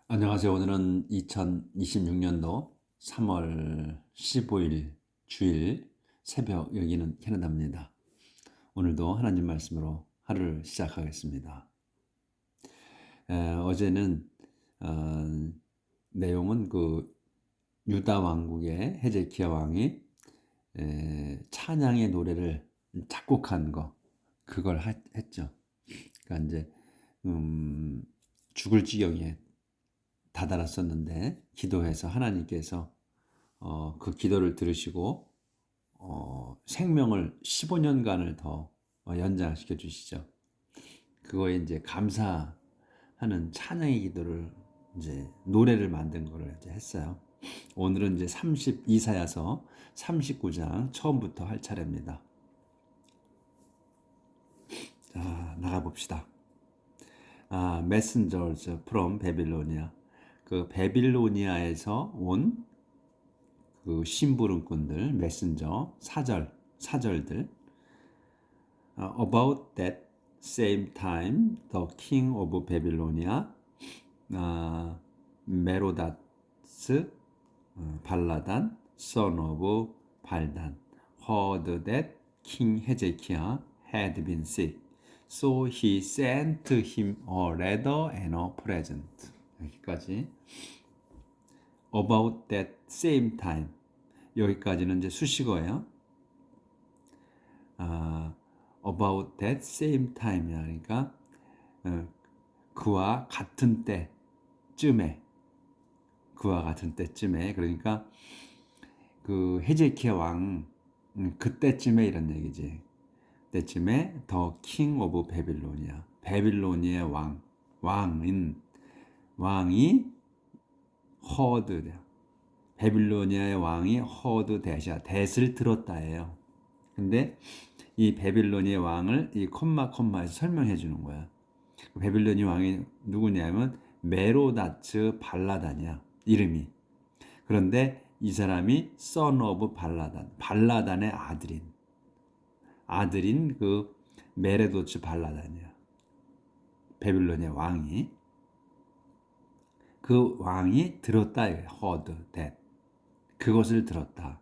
안녕하세요. 오늘은 2026년도 3월 15일 주일 새벽 여기는 캐나다입니다. 오늘도 하나님 말씀으로 하루를 시작하겠습니다. 어제는 내용은 그 유다 왕국의 헤제키야 왕이 찬양의 노래를 작곡한 거 그걸 했죠. 그러니까 이제 죽을 지경에 다다랐었는데 기도해서 하나님께서 그 기도를 들으시고 생명을 15년간을 더 연장시켜 주시죠. 그거에 이제 감사하는 찬양의 기도를 이제 노래를 만든 거를 이제 했어요. 오늘은 이제 이사야서 39장 처음부터 할 차례입니다. 자, 나가 봅시다. Messengers from Babylonia. 그 베빌로니아에서 온 그 심부름꾼들, 메신저, 사절들. About that same time, the king of Babylonia, 메로다스, 발라단, son of 발단, heard that King Hezekiah had been sick. So he sent him a letter and a present. 여기까지. About that same time. 여기까지는 이제 수식어예요. About that same time이야. 그러니까 그와 같은 때쯤에, 그러니까 그 헤제키야 왕 그때쯤에 이런 얘기지. 그때쯤에 The King of Babyloni아, 베빌로니아의 왕이 heard, 베빌로니아의 왕이 heard that을 들었다예요. 근데 이 베빌로니아의 왕을 이 콤마에서 설명해 주는 거야. 베빌로니 왕이 누구냐면 메로다츠 발라단이야, 이름이. 그런데 이 사람이 son of 발라단의 아들인 그 메레도츠 발라단이야. 베빌로니아 왕이. 그 왕이 들었다. heard that. 그것을 들었다.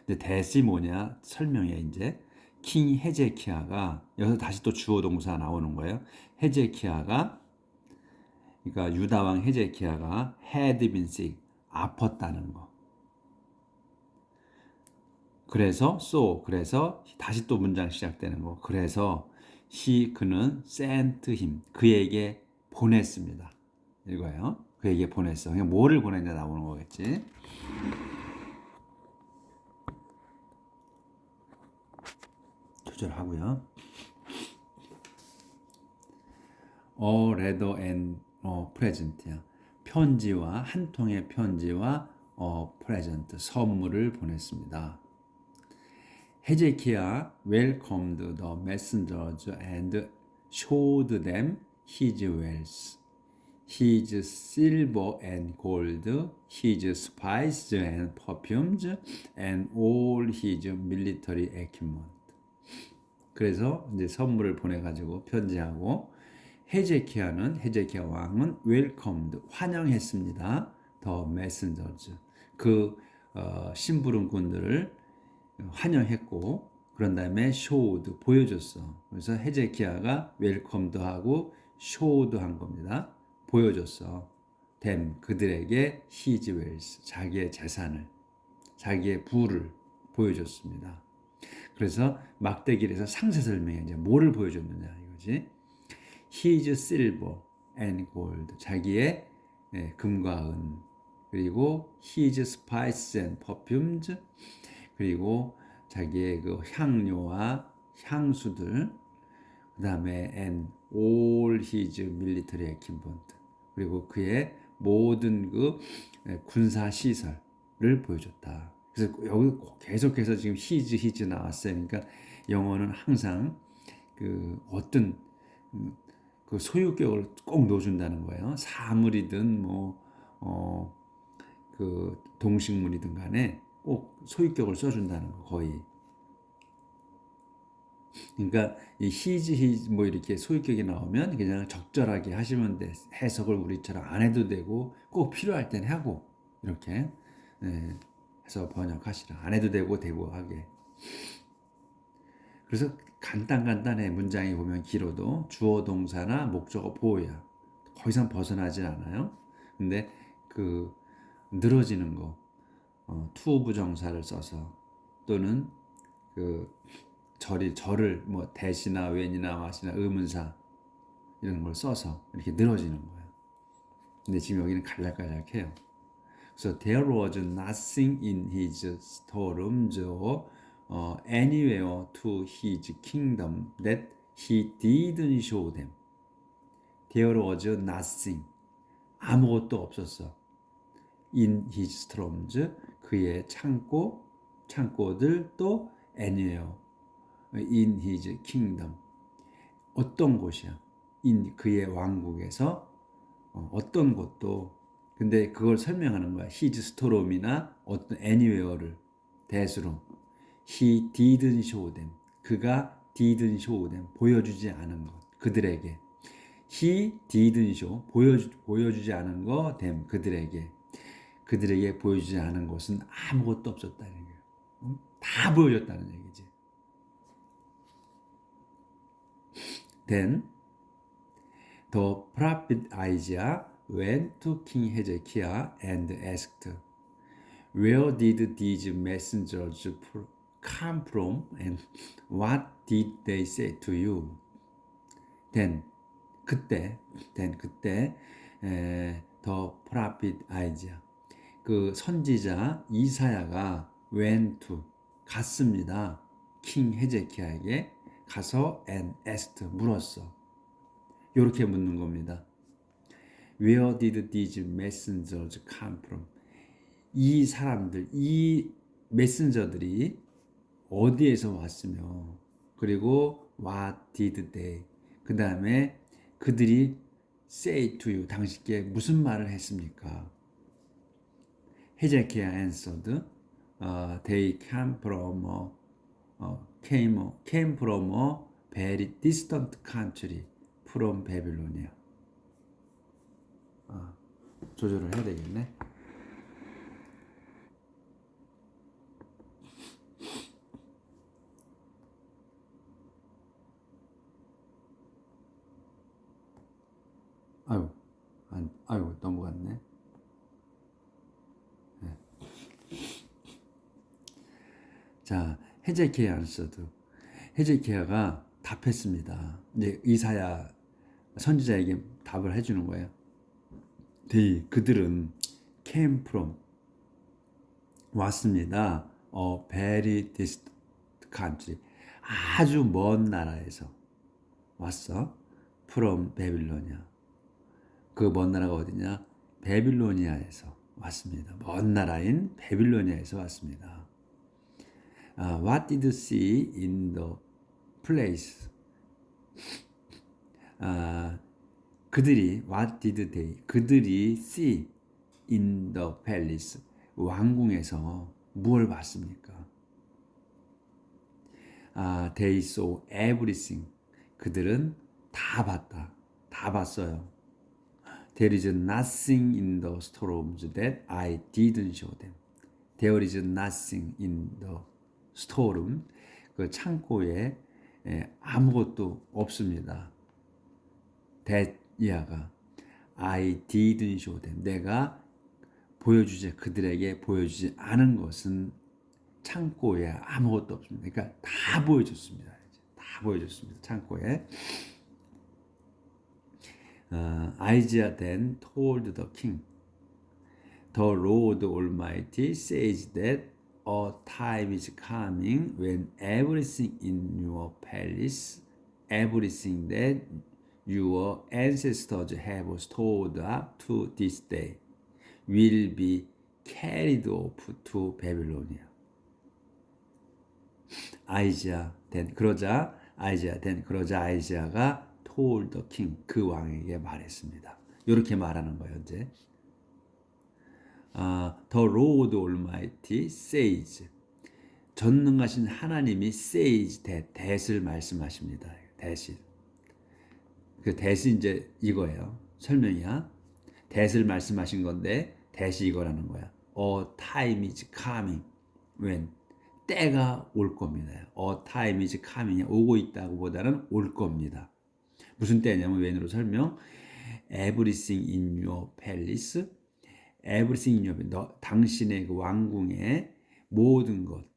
근데 that이 뭐냐 설명해. 이제 킹 헤제키야가, 여기서 다시 또 주어 동사 나오는 거예요. 헤제키야가, 그러니까 유다 왕 헤제키야가 had been sick, 아팠다는 거. 그래서 다시 또 문장 시작되는 거. 그래서 그는 sent him, 그에게 보냈습니다. 이거예요. 그에게 보냈어. 그냥 뭐를 보냈냐 나오는 거겠지. 조절하고요. A letter and a present야. 편지와 한 통의 편지와 present, 선물을 보냈습니다. 헤제키야 welcomed the messengers and showed them his wealth, his silver and gold, his spices and perfumes, and all his military equipment. 그래서 이제 선물을 보내가지고 편지하고, 헤제키야 왕은 welcomed, 환영했습니다. the messengers, 그 심부름꾼들을 환영했고, 그런 다음에 showed, 보여줬어. 그래서 헤제키야가 welcomed하고 showed 한 겁니다. 보여줬어. them, 그들에게 his wealth, 자기의 재산을, 자기의 부를 보여줬습니다. 그래서 막대기에서 상세 설명해. 이제 뭐를 보여줬느냐 이거지. His silver and gold, 자기의 금과 은, 그리고 his spices and perfumes, 그리고 자기의 그 향료와 향수들, 그 다음에 and all his military equipment, 그리고 그의 모든 그 군사 시설을 보여줬다. 그래서 여기 계속해서 지금 his 나왔어요. 그러니까 영어는 항상 그 어떤 그 소유격을 꼭 넣어준다는 거예요. 사물이든 그 동식물이든 간에 꼭 소유격을 써준다는 거, 거의. 그러니까 이 his 뭐 이렇게 소유격이 나오면 그냥 적절하게 하시면 돼. 해석을 우리처럼 안 해도 되고 꼭 필요할 땐 하고 이렇게 해서 번역하시라. 안 해도 되고 하게. 그래서 간단해. 문장에 보면 길어도 주어 동사나 목적어 보호야. 더 이상 벗어나진 않아요. 근데 그 늘어지는 거 투 부정사를 써서 또는 그 절을 뭐 대시나 when이나 what이나 의문사 이런 걸 써서 이렇게 늘어지는 거예요. 근데 지금 여기는 갈락갈락해요. 그래서 there was nothing in his storerooms or anywhere to his kingdom that he didn't show them. There was nothing. 아무것도 없었어. In his storerooms. 그의 창고들 또 anywhere. In his kingdom. 어떤 곳이야. in 그의 왕국에서 어떤 곳도 근데 그걸 설명하는 거야. his storeroom이나 어떤 anywhere를 대수로 he didn't show them. 그가 didn't show them. 보여주지 않은 것. 그들에게. he didn't show. 보여주지 않은 것 them. 그들에게 보여주지 않은 것은 아무것도 없었다는 거예요. 다 보여줬다는 얘기지. Then the prophet Isaiah went to King Hezekiah and asked, "Where did these messengers come from, and what did they say to you?" Then 그때 the prophet Isaiah 그 선지자 이사야가 went to 갔습니다. king 헤제키야에게 가서 and asked 물었어. 이렇게 묻는 겁니다. Where did these messengers come from? 이 사람들, 이 메신저들이 어디에서 왔으며 그리고 what did they? 그 다음에 그들이 say to you, 당신께 무슨 말을 했습니까? 헤제키야 answered, they came from a very distant country from Babylonia. 조절을 해야 되겠네. 아유 넘어갔네. 네. 자, 헤제키야 answered. 헤제키야가 답했습니다. 이제 이사야 선지자에게 답을 해주는 거예요. 그들은 came from 왔습니다. A very distant country 아주 먼 나라에서 왔어. From Babylonia. 그 먼 나라가 어디냐? 베빌로니아에서 왔습니다. 먼 나라인 베빌로니아에서 왔습니다. What did you see in the place? 그들이 see in the palace 왕궁에서 무엇을 봤습니까? They saw everything. 그들은 다 봤다. 다 봤어요. There is nothing in the storerooms that I didn't show them. There is nothing in the storeroom. 그 창고에 아무것도 없습니다. That 이하가 I didn't show them. 내가 그들에게 보여주지 않은 것은 창고에 아무것도 없습니다. 그러니까 다 보여줬습니다. 다 보여줬습니다. 창고에. Isaiah then told the king, "The Lord Almighty says that a time is coming when everything in your palace, everything that your ancestors have stored up to this day, will be carried off to Babylonia." 그러자 아이자가 told the king 그 왕에게 말했습니다. 이렇게 말하는 거예요. 이제 The Lord Almighty says 전능하신 하나님이 says that을 말씀하십니다. that이. 그 that이 이제 이거예요. 설명이야. that을 말씀하신 건데 that이 이거라는 거야. A time is coming when 때가 올 겁니다. A time is coming 오고 있다고 보다는 올 겁니다. 무슨 때냐면 when으로 설명. Everything in your palace, everything in your 당신의 그 왕궁의 모든 것.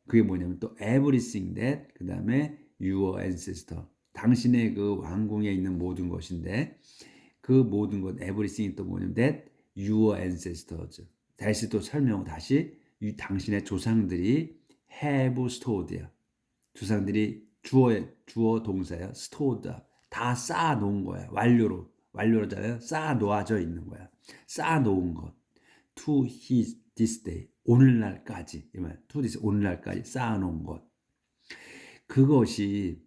그게 뭐냐면 또 everything that 그 다음에 your ancestor 당신의 그 왕궁에 있는 모든 것인데 그 모든 것 everything 또 뭐냐면 that your ancestors 다시 또 설명 다시 당신의 조상들이 have stored야 조상들이 주어 동사야 stored 다 쌓아 놓은 거야 완료로잖아요 쌓아 놓아져 있는 거야 쌓아 놓은 것 to his this day 오늘날까지 to this 오늘날까지 쌓아놓은 것 그것이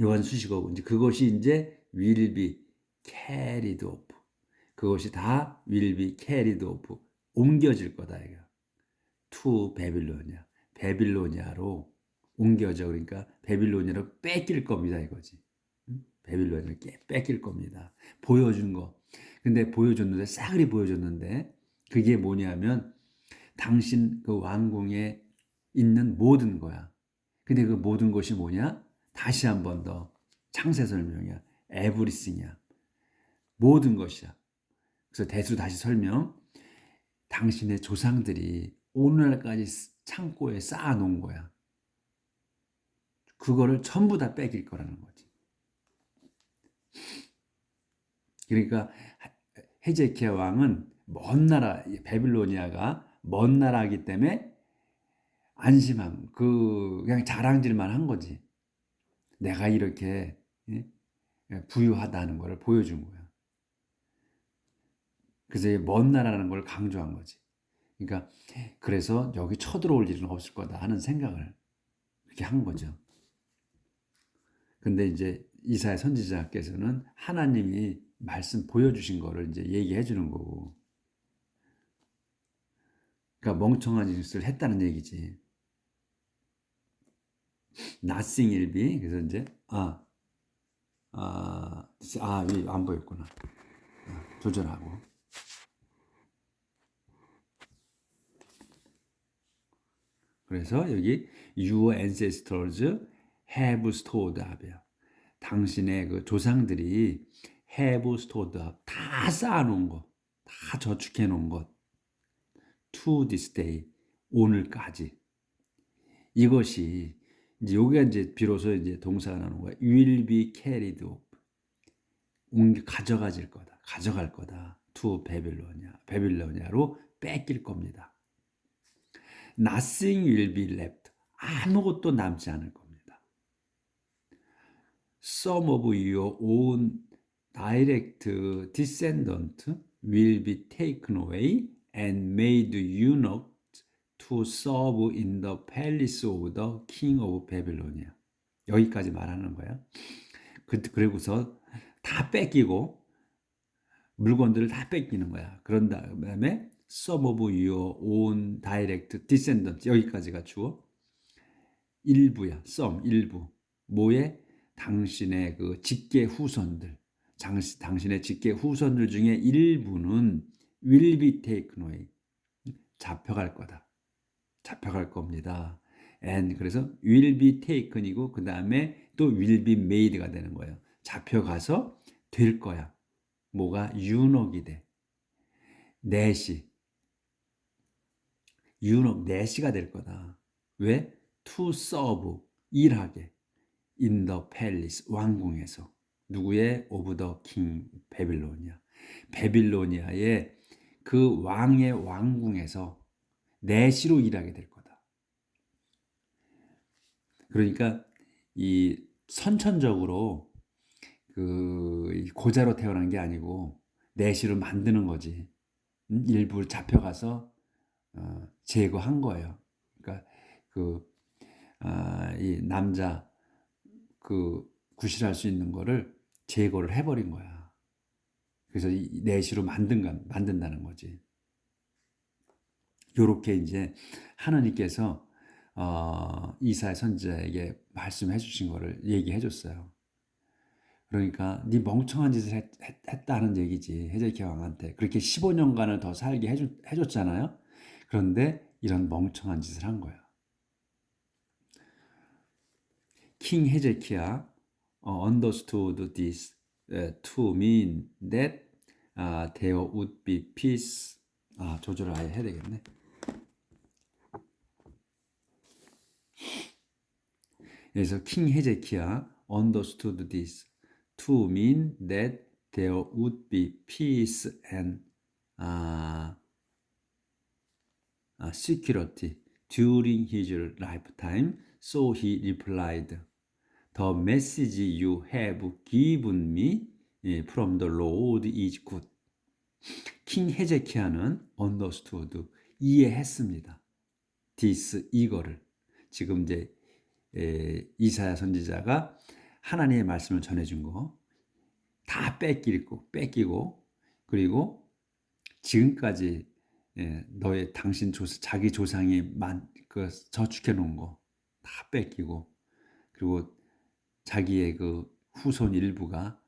요한 수식어고 이제 그것이 이제 will be carried off 그것이 다 will be carried off 옮겨질 거다 이거 to 베빌로니아 베빌로니아로 옮겨져 그러니까 베빌로니아로 뺏길 겁니다 이거지 베빌로니아를 뺏길 겁니다 보여준 거 근데 보여줬는데 싸그리 보여줬는데 그게 뭐냐면 당신 그 왕궁에 있는 모든 거야. 근데 그 모든 것이 뭐냐? 다시 한 번 더 창세 설명이야. everything이야. 모든 것이야. 그래서 대수 다시 설명. 당신의 조상들이 오늘날까지 창고에 쌓아놓은 거야. 그거를 전부 다 뺏길 거라는 거지. 그러니까 헤제키야 왕은 먼 나라 베빌로니아가 먼 나라이기 때문에 안심함 그냥 자랑질만 한 거지. 내가 이렇게 부유하다는 걸 보여준 거야. 그래서 먼 나라라는 걸 강조한 거지. 그러니까 그래서 여기 쳐들어올 일은 없을 거다 하는 생각을 그렇게 한 거죠. 근데 이제 이사야 선지자께서는 하나님이 말씀 보여주신 거를 이제 얘기해 주는 거고. 그러니까 멍청한 짓을 했다는 얘기지. nothing will be. 그래서 이제 안 보였구나. 조절하고. 그래서 여기 your ancestors have stored up이야. 당신의 그 조상들이 have stored up 다 쌓아놓은 것, 다 저축해 놓은 것. to this day 오늘까지 이것이 이제 여기가 이제 비로소 이제 동사가 나오는 거야. will be carried off 가져가질 거다. 가져갈 거다. to 베빌로니아로 뺏길 겁니다. Nothing will be left. 아무것도 남지 않을 겁니다. Some of your own direct descendants will be taken away and made eunuchs to serve in the palace of the king of Babylonia. 여기까지 말하는 거야. 그리고서 다 뺏기고 물건들을 다 뺏기는 거야. 그런 다음에 some of your own direct descendants 여기까지가 주어 일부야. some 일부 뭐에 당신의 그 직계 후손들 당신의 직계 후손들 중에 일부는 will be taken away 잡혀갈 거다. 잡혀갈 겁니다. and 그래서 will be taken이고 그 다음에 또 will be made가 되는 거예요. 잡혀가서 될 거야. 뭐가 유혹이 돼. 넷이가 될 거다. 왜? to serve 일하게 in the palace 왕궁에서 누구의 of the king 베빌로니아 베빌로니아의 그 왕의 왕궁에서 내시로 일하게 될 거다. 그러니까 이 선천적으로 그 고자로 태어난 게 아니고 내시로 만드는 거지. 일부 잡혀가서 제거한 거예요. 그러니까 이 남자 그 구실할 수 있는 거를 제거를 해버린 거야. 그래서 이 내시로 만든다는 거지. 요렇게 이제 하나님께서 이사야 선지자에게 말씀해 주신 거를 얘기해 줬어요. 그러니까 네 멍청한 짓을 했다는 얘기지. 헤zeki야 왕한테 그렇게 15년간을 더 살게 해줬잖아요. 그런데 이런 멍청한 짓을 한 거야. King Hezekiah understood this to mean that there would be peace. 조절을 아예 해야 되겠네. 그래서 King Hezekiah understood this to mean that there would be peace and security during his lifetime. So he replied, "The message you have given me from the Lord is good." 킹 헤제키야는 understood, 이해했습니다. this, 이거를. 지금 이제 이사야 선지자가 하나님의 말씀을 전해준 거 다 뺏기고 그리고 지금까지 너의 당신 자기 조상이 저축해 놓은 거 다 뺏기고 그리고 자기의 그 후손 일부가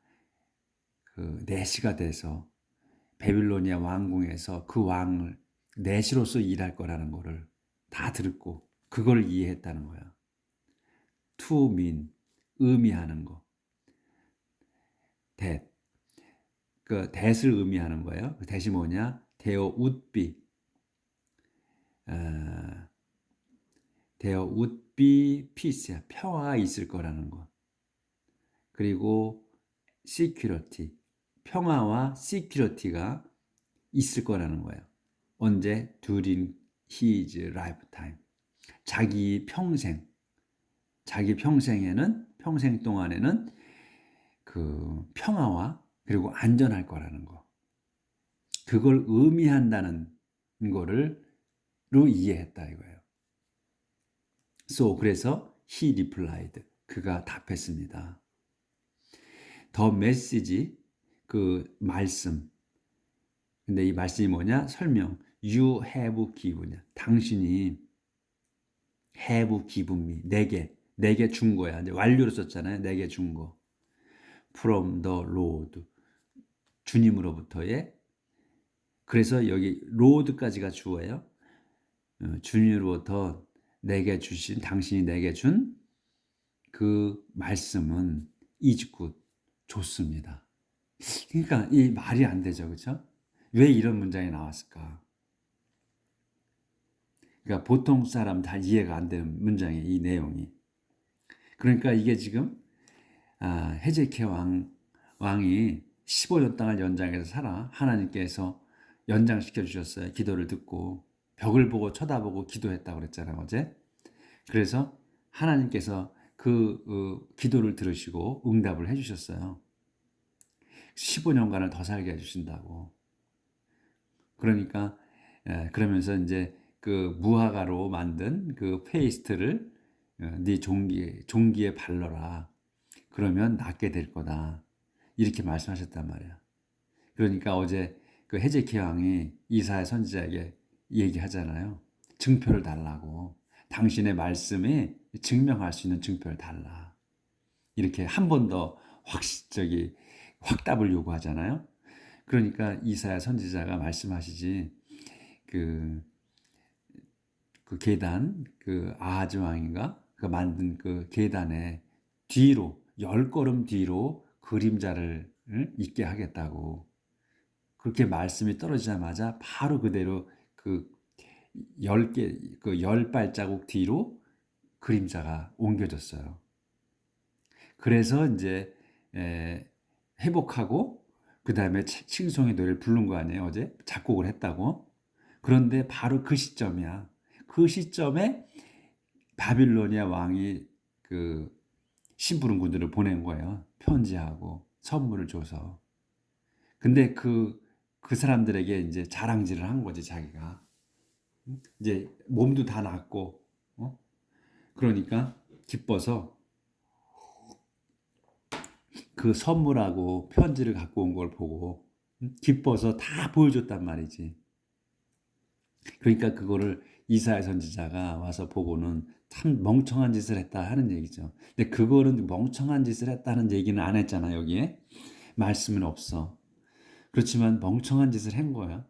그 내시가 돼서 바빌로니아 왕궁에서 그 왕을 내시로서 일할 거라는 거를 다 듣고 그걸 이해했다는 거야. to mean, 의미하는 거. that, 그 that을 의미하는 거예요. 그 that이 뭐냐? there would be, there would be peace야. 평화가 있을 거라는 거. 그리고 security, 평화와 security가 있을 거라는 거예요. 언제? during his lifetime. 자기 평생에는, 평생 동안에는 그 평화와 그리고 안전할 거라는 거. 그걸 의미한다는 거를로 이해했다 이거예요. So, 그래서 he replied, 그가 답했습니다. The message, 그 말씀. 근데 이 말씀이 뭐냐? 설명. You have given, 당신이 have given me, 내게 준 거야. 이제 완료로 썼잖아요. 내게 준 거. From the Lord, 주님으로부터의. 그래서 여기 Lord까지가 주어예요. 주님으로부터 내게 주신, 당신이 내게 준 그 말씀은 is good, 좋습니다. 그러니까 이 말이 안 되죠, 그렇죠? 왜 이런 문장이 나왔을까? 그러니까 보통 사람 다 이해가 안 되는 문장이에요, 이 내용이. 그러니까 이게 지금 헤제키야 왕이 15년 동안 연장해서 살아. 하나님께서 연장시켜 주셨어요. 기도를 듣고 벽을 보고 쳐다보고 기도했다고 그랬잖아요, 어제. 그래서 하나님께서 그 기도를 들으시고 응답을 해주셨어요. 15년간을 더 살게 해주신다고. 그러니까 그러면서 이제 그 무화과로 만든 그 페이스트를 네 종기에 발라라. 그러면 낫게 될 거다. 이렇게 말씀하셨단 말이야. 그러니까 어제 그 헤제키야 왕이 이사야 선지자에게 얘기하잖아요. 증표를 달라고. 당신의 말씀에 증명할 수 있는 증표를 달라. 이렇게 한 번 더 확답을 요구하잖아요. 그러니까 이사야 선지자가 말씀하시지, 그 계단, 그 아하즈 왕인가? 그 만든 그 계단에 뒤로, 10걸음 뒤로 그림자를 있게 하겠다고. 그렇게 말씀이 떨어지자마자 바로 그대로 그 10개, 그 10발자국 뒤로 그림자가 옮겨졌어요. 그래서 이제 회복하고 그 다음에 칭송의 노래를 부른 거 아니에요, 어제? 작곡을 했다고. 그런데 바로 그 시점이야. 그 시점에 바빌로니아 왕이 그 심부름꾼들을 보낸 거예요. 편지하고 선물을 줘서. 근데 그 사람들에게 이제 자랑질을 한 거지, 자기가. 이제 몸도 다 낫고, 그러니까 기뻐서 그 선물하고 편지를 갖고 온 걸 보고 기뻐서 다 보여줬단 말이지. 그러니까 그거를 이사야 선지자가 와서 보고는 참 멍청한 짓을 했다 하는 얘기죠. 근데 그거는 멍청한 짓을 했다는 얘기는 안 했잖아, 여기에. 말씀은 없어. 그렇지만 멍청한 짓을 한 거야.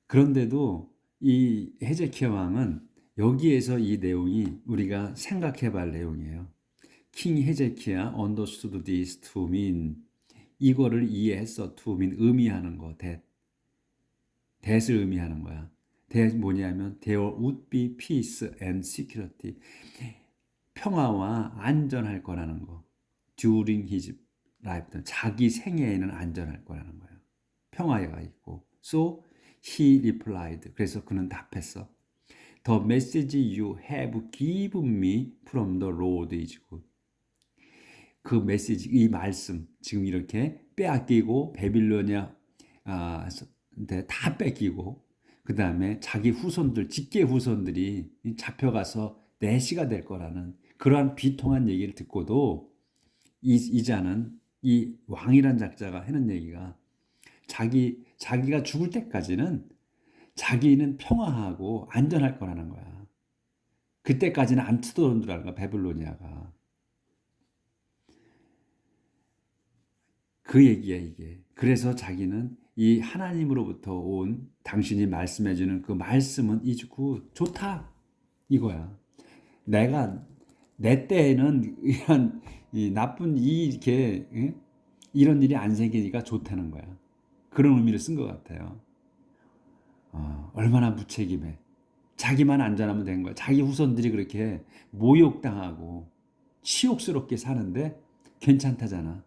그런데도 이 헤제키야 왕은 여기에서 이 내용이 우리가 생각해 볼 내용이에요. king 헤제키야 understood this to mean, 이거를 이해했어. to mean 의미하는 거. that을 의미하는 거야. that 뭐냐면 there would be peace and security, 평화와 안전할 거라는 거. during his lifetime, 자기 생애에는 안전할 거라는 거야. 평화가 있고. So he replied, 그래서 그는 답했어. The message you have given me from the Lord is good. 그 메시지, 이 말씀, 지금 이렇게 빼앗기고 바빌로니아 다 뺏기고, 그 다음에 자기 후손들, 직계 후손들이 잡혀가서 내시가 될 거라는 그러한 비통한 얘기를 듣고도 이자는, 이 왕이란 작자가 하는 얘기가, 자기가 죽을 때까지는 자기는 평화하고 안전할 거라는 거야. 그때까지는 안 뜯어온다는 거야, 바빌로니아가. 그 얘기야, 이게. 그래서 자기는 이 하나님으로부터 온 당신이 말씀해주는 그 말씀은 이주고 좋다, 이거야. 내 때에는 이런 이 나쁜 이렇게 이런 일이 안 생기니까 좋다는 거야. 그런 의미를 쓴 것 같아요. 얼마나 무책임해. 자기만 안전하면 된 거야. 자기 후손들이 그렇게 모욕당하고 치욕스럽게 사는데 괜찮다잖아.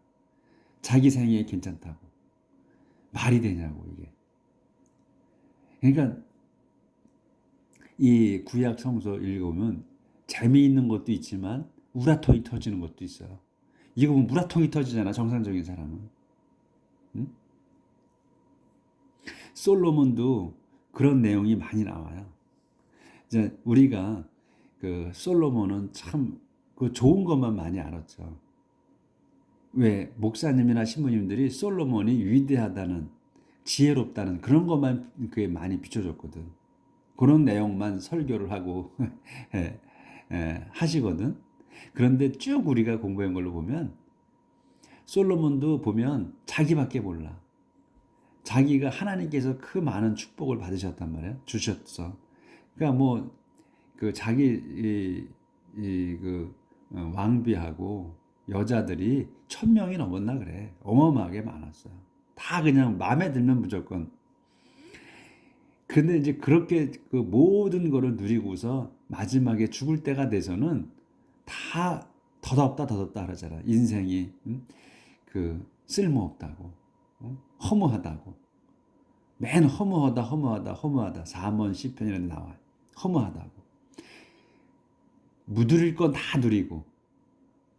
자기 생애 괜찮다고. 말이 되냐고, 이게. 그러니까 이 구약 성서 읽어보면 재미있는 것도 있지만 우라통이 터지는 것도 있어요. 이거 보면 우라통이 터지잖아, 정상적인 사람은. 응? 솔로몬도 그런 내용이 많이 나와요. 이제 우리가 그 솔로몬은 참 그 좋은 것만 많이 알았죠. 왜 목사님이나 신부님들이 솔로몬이 위대하다는, 지혜롭다는 그런 것만 그게 많이 비춰줬거든. 그런 내용만 설교를 하고 하시거든. 그런데 쭉 우리가 공부한 걸로 보면 솔로몬도 보면 자기밖에 몰라. 자기가 하나님께서 그 많은 축복을 받으셨단 말이야. 주셨어. 그러니까 뭐 그 자기 그 왕비하고 여자들이 1,000명이 넘었나 그래. 어마어마하게 많았어요. 다 그냥 마음에 들면 무조건. 근데 이제 그렇게 그 모든 거를 누리고서 마지막에 죽을 때가 돼서는 다 더덥다 하잖아. 인생이 그 쓸모없다고, 허무하다고. 맨 허무하다. 4번 시편이라는 데 나와요. 허무하다고. 누릴 건 다 누리고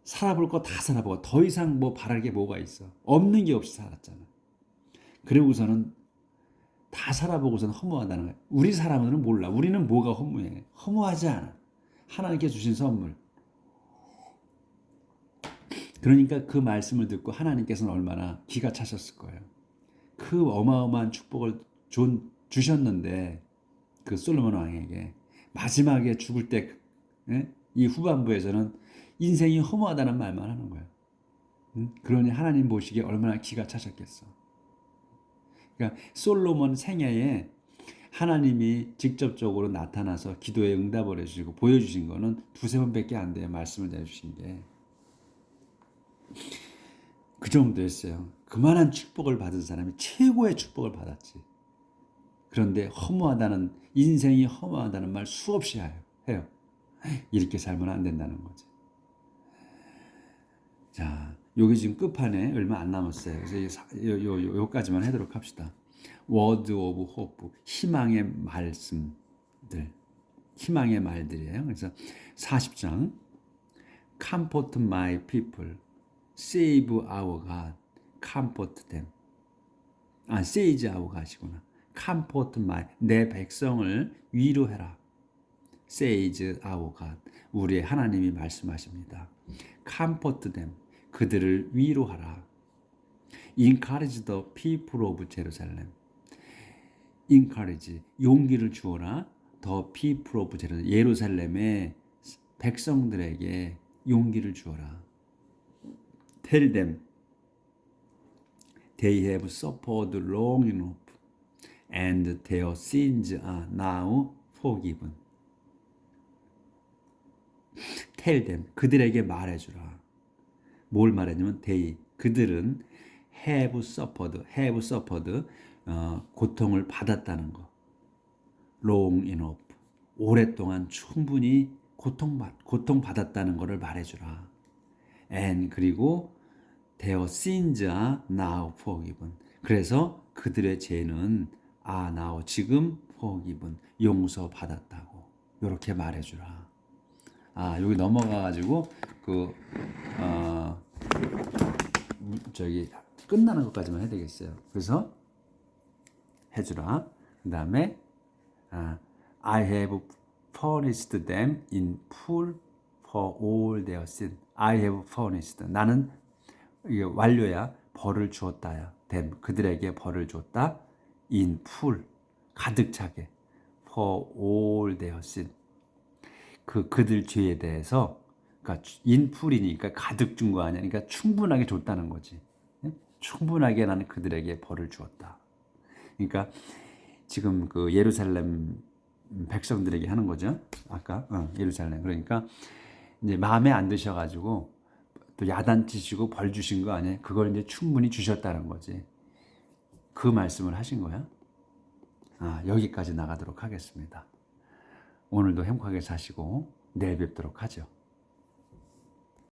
살아볼 거 다 살아보고 더 이상 뭐 바랄 게 뭐가 있어. 없는 게 없이 살았잖아. 그리고서는 다 살아보고서는 허무하다는 거야. 우리 사람들은 몰라. 우리는 뭐가 허무해. 허무하지 않아. 하나님께 주신 선물. 그러니까 그 말씀을 듣고 하나님께서는 얼마나 기가 차셨을 거예요. 그 어마어마한 축복을 주셨는데 그 솔로몬 왕에게 마지막에 죽을 때 이 후반부에서는 인생이 허무하다는 말만 하는 거예요. 그러니 하나님 보시기에 얼마나 기가 차셨겠어. 그러니까 솔로몬 생애에 하나님이 직접적으로 나타나서 기도에 응답을 해주시고 보여주신 거는 두세 번밖에 안 돼요. 말씀을 내주신 게. 그 정도였어요. 그만한 축복을 받은 사람이 최고의 축복을 받았지. 그런데 허무하다는, 인생이 허무하다는 말 수없이 해요. 이렇게 살면 안 된다는 거지. 자, 여기 지금 끝판에 얼마 안 남았어요. 그래서 요까지만 하도록 합시다. Word of Hope, 희망의 말씀들, 희망의 말들이에요. 그래서 40장, Comfort my people, Save our God, Comfort them. Save our God이구나. Comfort my, 내 백성을 위로해라. Save our God, 우리의 하나님이 말씀하십니다. Comfort them, 그들을 위로하라. Encourage the people of Jerusalem, encourage 용기를 주어라. 더 people of Jerusalem 예루살렘의 백성들에게 용기를 주어라. Tell them they have suffered long enough and their sins are now forgiven. Tell them 그들에게 말해주라. 뭘 말했냐면 they 그들은 have suffered 고통을 받았다는 거. long enough 오랫동안 충분히 고통받았다는 것을 말해주라. and 그리고 their sins are now forgiven. 그래서 그들의 죄는 are now 지금 forgiven 용서받았다고 이렇게 말해주라. 여기 넘어가가지고 저기 끝나는 것까지만 해야 되겠어요. 그래서 해주라. 그 다음에 I have punished them in full for all their sin. I have punished. 나는 이게 완료야. 벌을 주었다야. them 그들에게 벌을 줬다. in full 가득 차게. for all their sin. 그들 죄에 대해서 그러니까 in full이니까 가득 준 거 아니야. 그러니까 충분하게 줬다는 거지. 충분하게 나는 그들에게 벌을 주었다. 그러니까 지금 그 예루살렘 백성들에게 하는 거죠. 아까 예루살렘. 그러니까 이제 마음에 안 드셔가지고 또 야단치시고 벌 주신 거 아니에요. 그걸 이제 충분히 주셨다는 거지. 그 말씀을 하신 거야. 여기까지 나가도록 하겠습니다. 오늘도 행복하게 사시고 내일 뵙도록 하죠.